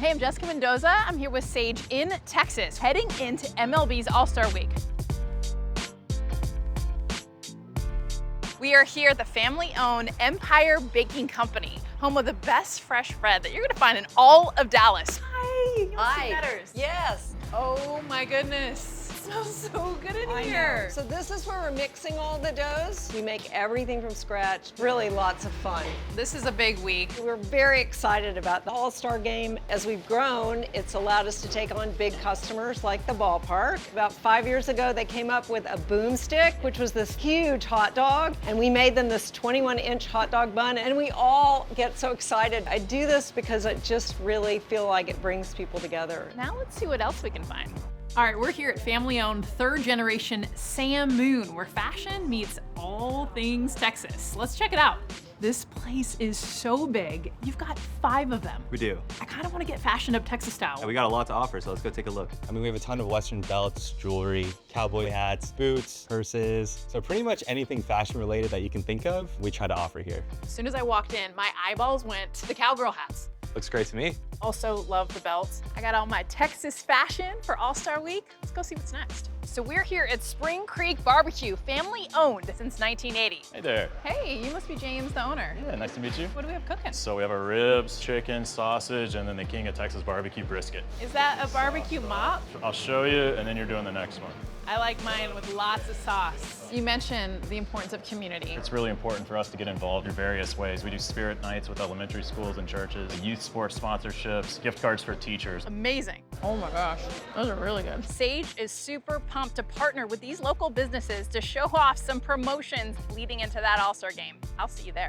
Hey, I'm Jessica Mendoza. I'm here with Sage in Texas, heading into MLB's All-Star Week. We are here at the family-owned Empire Baking Company, home of the best fresh bread that you're gonna find in all of Dallas. Hi, you want to see Betters? Yes. Oh my goodness. It smells so good in here. So this is where we're mixing all the doughs. We make everything from scratch. Really lots of fun. This is a big week. We're very excited about the All-Star game. As we've grown, it's allowed us to take on big customers like the ballpark. About 5 years ago, they came up with a boomstick, which was this huge hot dog, and we made them this 21-inch hot dog bun, and we all get so excited. I do this because I just really feel like it brings people together. Now let's see what else we can find. All right, we're here at family-owned third-generation Sam Moon, where fashion meets all things Texas. Let's check it out. This place is so big. You've got 5 of them. We do. I kind of want to get fashioned up Texas style. And we got a lot to offer, so let's go take a look. I mean, we have a ton of Western belts, jewelry, cowboy hats, boots, purses. So pretty much anything fashion related that you can think of, we try to offer here. As soon as I walked in, my eyeballs went to the cowgirl hats. Looks great to me. Also love the belts. I got all my Texas fashion for All-Star Week. Let's go see what's next. So we're here at Spring Creek Barbeque, family owned since 1980. Hey there. Hey, you must be James, the owner. Yeah, nice to meet you. What do we have cooking? So we have our ribs, chicken, sausage, and then the king of Texas barbecue brisket. Is that a barbecue mop? I'll show you, and then you're doing the next one. I like mine with lots of sauce. You mentioned the importance of community. It's really important for us to get involved in various ways. We do spirit nights with elementary schools and churches, youth sports sponsorships, gift cards for teachers. Amazing. Oh my gosh, those are really good. Sage is super pumped to partner with these local businesses to show off some promotions leading into that All-Star game. I'll see you there.